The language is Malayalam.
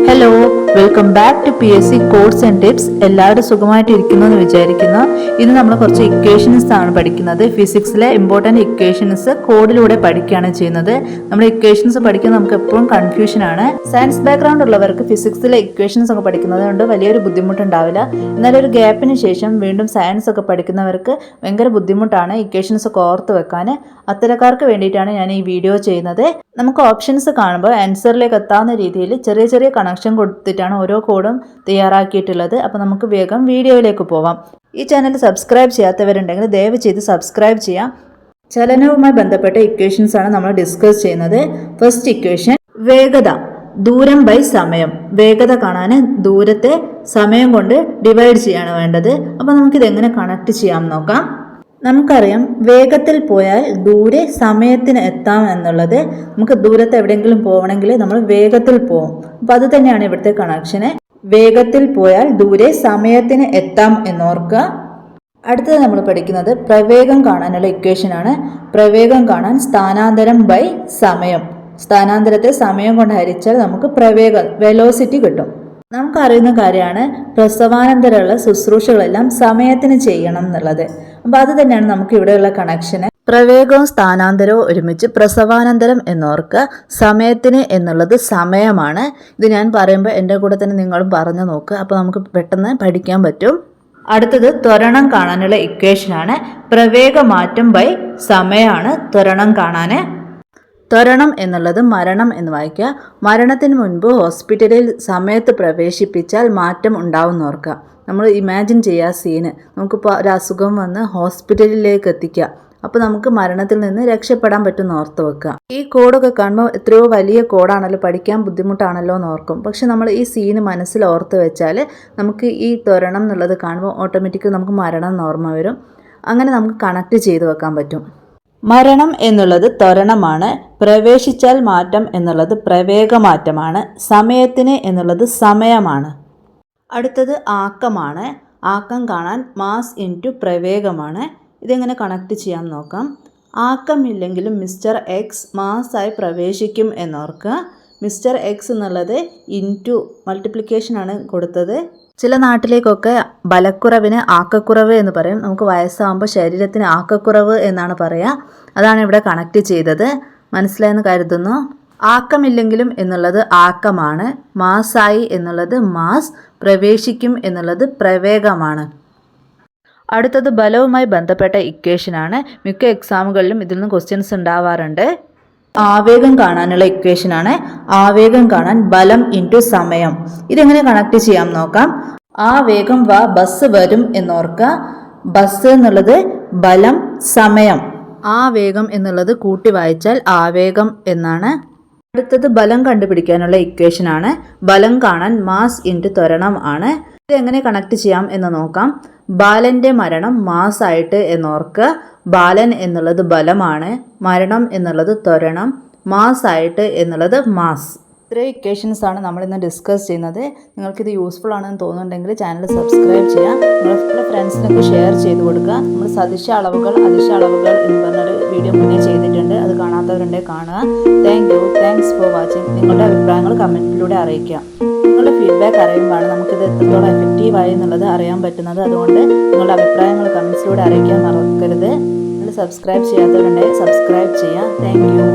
Hello, welcome back to PSC course and tips. എല്ലാവരും സുഖമായിട്ട് ഇരിക്കുന്നു എന്ന് വിചാരിക്കുന്നു. ഇന്ന് നമ്മൾ കുറച്ച് ഇക്വേഷൻസ് ആണ് പഠിക്കുന്നത്. ഫിസിക്സിലെ ഇമ്പോർട്ടൻറ്റ് ഇക്വേഷൻസ് കോഡിലൂടെ പഠിക്കുകയാണ് ചെയ്യുന്നത്. നമ്മൾ ഇക്വേഷൻസ് പഠിക്കുന്നത് നമുക്ക് എപ്പോഴും കൺഫ്യൂഷൻ ആണ്. സയൻസ് ബാക്ക്ഗ്രൗണ്ട് ഉള്ളവർക്ക് ഫിസിക്സിലെ ഇക്വേഷൻസ് ഒക്കെ പഠിക്കുന്നത് കൊണ്ട് വലിയൊരു ബുദ്ധിമുട്ടുണ്ടാവില്ല. എന്നാൽ ഒരു ഗ്യാപ്പിന് ശേഷം വീണ്ടും സയൻസ് ഒക്കെ പഠിക്കുന്നവർക്ക് ഭയങ്കര ബുദ്ധിമുട്ടാണ് ഇക്വേഷൻസ് ഒക്കെ ഓർത്ത് വെക്കാൻ. അത്തരക്കാർക്ക് വേണ്ടിയിട്ടാണ് ഞാൻ ഈ വീഡിയോ ചെയ്യുന്നത്. നമുക്ക് ഓപ്ഷൻസ് കാണുമ്പോൾ ആൻസറിലേക്ക് എത്താവുന്ന രീതിയിൽ ചെറിയ ചെറിയ കണക്ഷൻ കൊടുത്തിട്ടാണ് ഓരോ കോഡും തയ്യാറാക്കിയിട്ടുള്ളത്. അപ്പോൾ നമുക്ക് വേഗം വീഡിയോയിലേക്ക് പോവാം. ഈ ചാനൽ സബ്സ്ക്രൈബ് ചെയ്യാത്തവരുണ്ടെങ്കിൽ ദയവ് ചെയ്ത് സബ്സ്ക്രൈബ് ചെയ്യാം. ചലനവുമായി ബന്ധപ്പെട്ട ഇക്വേഷൻസ് ആണ് നമ്മൾ ഡിസ്കസ് ചെയ്യുന്നത്. ഫസ്റ്റ് ഇക്വേഷൻ, വേഗത ദൂരം ബൈ സമയം. വേഗത കാണാൻ ദൂരത്തെ സമയം കൊണ്ട് ഡിവൈഡ് ചെയ്യാണ് വേണ്ടത്. അപ്പോൾ നമുക്കിത് എങ്ങനെ കണക്ട് ചെയ്യാം നോക്കാം. നമുക്കറിയാം വേഗത്തിൽ പോയാൽ ദൂരെ സമയത്തിന് എത്താം എന്നുള്ളത്. നമുക്ക് ദൂരത്ത് എവിടെയെങ്കിലും പോകണമെങ്കിൽ നമ്മൾ വേഗത്തിൽ പോകും. അപ്പം അത് തന്നെയാണ് ഇവിടുത്തെ കണക്ഷന്. വേഗത്തിൽ പോയാൽ ദൂരെ സമയത്തിന് എത്താം എന്നോർക്കുക. അടുത്തത് നമ്മൾ പഠിക്കുന്നത് പ്രവേഗം കാണാനുള്ള ഇക്വേഷൻ ആണ്. പ്രവേഗം കാണാൻ സ്ഥാനാന്തരം ബൈ സമയം. സ്ഥാനാന്തരത്തെ സമയം കൊണ്ട് ഹരിച്ചാൽ നമുക്ക് പ്രവേഗം വെലോസിറ്റി കിട്ടും. നമുക്കറിയുന്ന കാര്യമാണ് പ്രസവാനന്തരമുള്ള ശുശ്രൂഷകളെല്ലാം സമയത്തിന് ചെയ്യണം എന്നുള്ളത്. അപ്പോൾ അത് തന്നെയാണ് നമുക്ക് ഇവിടെയുള്ള കണക്ഷന്. പ്രവേഗവും സ്ഥാനാന്തരവും ഒരുമിച്ച് പ്രസവാനന്തരം എന്നോർക്കുക. സമയത്തിന് എന്നുള്ളത് സമയമാണ്. ഇത് ഞാൻ പറയുമ്പോൾ എൻ്റെ കൂടെ തന്നെ നിങ്ങളും പറഞ്ഞു നോക്കുക. അപ്പോൾ നമുക്ക് പെട്ടെന്ന് പഠിക്കാൻ പറ്റും. അടുത്തത് ത്വരണം കാണാനുള്ള ഇക്വേഷനാണ്. പ്രവേഗമാറ്റം ബൈ സമയമാണ് ത്വരണം കാണാൻ. ത്വരണം എന്നുള്ളത് മരണം എന്ന് വായിക്കുക. മരണത്തിന് മുൻപ് ഹോസ്പിറ്റലിൽ സമയത്ത് പ്രവേശിപ്പിച്ചാൽ മാറ്റം ഉണ്ടാവും ഓർക്കുക. നമ്മൾ ഇമാജിൻ ചെയ്യുക സീന്. നമുക്കിപ്പോൾ ഒരു അസുഖം വന്ന് ഹോസ്പിറ്റലിലേക്ക് എത്തിക്കുക. അപ്പോൾ നമുക്ക് മരണത്തിൽ നിന്ന് രക്ഷപ്പെടാൻ പറ്റുമെന്ന് ഓർത്ത് വെക്കുക. ഈ കോഡൊക്കെ കാണുമ്പോൾ എത്രയോ വലിയ കോഡാണല്ലോ, പഠിക്കാൻ ബുദ്ധിമുട്ടാണല്ലോ എന്ന് ഓർക്കും. പക്ഷെ നമ്മൾ ഈ സീന് മനസ്സിൽ ഓർത്ത് വെച്ചാൽ നമുക്ക് ഈ ത്വരണം എന്നുള്ളത് കാണുമ്പോൾ ഓട്ടോമാറ്റിക്കലി നമുക്ക് മരണം എന്ന് ഓർമ്മ വരും. അങ്ങനെ നമുക്ക് കണക്ട് ചെയ്ത് വെക്കാൻ പറ്റും. മരണം എന്നുള്ളത് ത്വരണമാണ്. പ്രവേശിച്ചാൽ മാറ്റം എന്നുള്ളത് പ്രവേഗമാറ്റമാണ്. സമയത്തിന് എന്നുള്ളത് സമയമാണ്. അടുത്തത് ആക്കമാണ്. ആക്കം കാണാൻ മാസ് ഇൻറ്റു പ്രവേഗമാണ്. ഇതെങ്ങനെ കണക്ട് ചെയ്യാൻ നോക്കാം. ആക്കമില്ലെങ്കിലും മിസ്റ്റർ എക്സ് മാസ്സായി പ്രവേശിക്കും എന്നോർക്കുക. മിസ്റ്റർ എക്സ് എന്നുള്ളത് ഇൻറ്റു മൾട്ടിപ്ലിക്കേഷനാണ് കൊടുത്തത്. ചില നാട്ടിലേക്കൊക്കെ ബലക്കുറവിന് ആക്കക്കുറവ് എന്ന് പറയും. നമുക്ക് വയസ്സാകുമ്പോൾ ശരീരത്തിന് ആക്കക്കുറവ് എന്നാണ് പറയുക. അതാണ് ഇവിടെ കണക്ട് ചെയ്തത്. മനസ്സിലായെന്ന് കരുതുന്നു. ആക്കമില്ലെങ്കിലും എന്നുള്ളത് ആക്കമാണ്. മാസായി എന്നുള്ളത് മാസ്. പ്രവേശിക്കും എന്നുള്ളത് പ്രവേഗമാണ്. അടുത്തത് ബലവുമായി ബന്ധപ്പെട്ട ഇക്വേഷനാണ്. മിക്ക എക്സാമുകളിലും ഇതിൽ നിന്ന് ക്വസ്റ്റ്യൻസ് ഉണ്ടാവാറുണ്ട്. ആവേഗം കാണാനുള്ള ഇക്വേഷനാണ്. ആവേഗം കാണാൻ ബലം ഇൻറ്റു സമയം. ഇതെങ്ങനെ കണക്ട് ചെയ്യാം നോക്കാം. ആ വേഗം വാ ബസ് വരും എന്നോർക്കുക. ബസ് എന്നുള്ളത് ബലം സമയം. ആ വേഗം എന്നുള്ളത് കൂട്ടി വായിച്ചാൽ ആവേഗം എന്നാണ്. അടുത്തത് ബലം കണ്ടുപിടിക്കാനുള്ള ഇക്വേഷനാണ്. ബലം കാണാൻ മാസ് ഇൻറ്റു ത്വരണം ആണ്. ഇത് എങ്ങനെ കണക്ട് ചെയ്യാം എന്ന് നോക്കാം. ബാലൻ്റെ മരണം മാസായിട്ട് എന്നോർക്കുക. ബാലൻ എന്നുള്ളത് ബലമാണ്. മരണം എന്നുള്ളത് ത്വരണം. മാസായിട്ട് എന്നുള്ളത് മാസ്. ഇത്രയും ഇക്വേഷൻസ് ആണ് നമ്മളിന്ന് ഡിസ്കസ് ചെയ്യുന്നത്. നിങ്ങൾക്കിത് യൂസ്ഫുൾ ആണെന്ന് തോന്നുന്നുണ്ടെങ്കിൽ ചാനൽ സബ്സ്ക്രൈബ് ചെയ്യുക. നിങ്ങളുടെ ഫ്രണ്ട്സിനൊക്കെ ഷെയർ ചെയ്ത് കൊടുക്കുക. നമ്മൾ സദിശ അളവുകൾ അതിശ അളവുകൾ എന്ന് പറഞ്ഞൊരു വീഡിയോ മുന്നേ ചെയ്തിട്ടുണ്ട്. അത് കാണാത്തവരുണ്ടെങ്കിൽ കാണുക. Thanks for watching. നിങ്ങളുടെ അഭിപ്രായങ്ങൾ കമൻറ്റിലൂടെ അറിയിക്കുക. നിങ്ങളുടെ ഫീഡ്ബാക്ക് അറിയുമ്പോഴാണ് നമുക്കിത് എത്രത്തോളം എഫക്റ്റീവായി എന്നുള്ളത് അറിയാൻ പറ്റുന്നത്. അതുകൊണ്ട് നിങ്ങളുടെ അഭിപ്രായങ്ങൾ കമൻസിലൂടെ അറിയിക്കാൻ മറക്കരുത്. നിങ്ങൾ സബ്സ്ക്രൈബ് ചെയ്യാത്തവരുണ്ടെങ്കിൽ സബ്സ്ക്രൈബ് ചെയ്യുക. Thank you.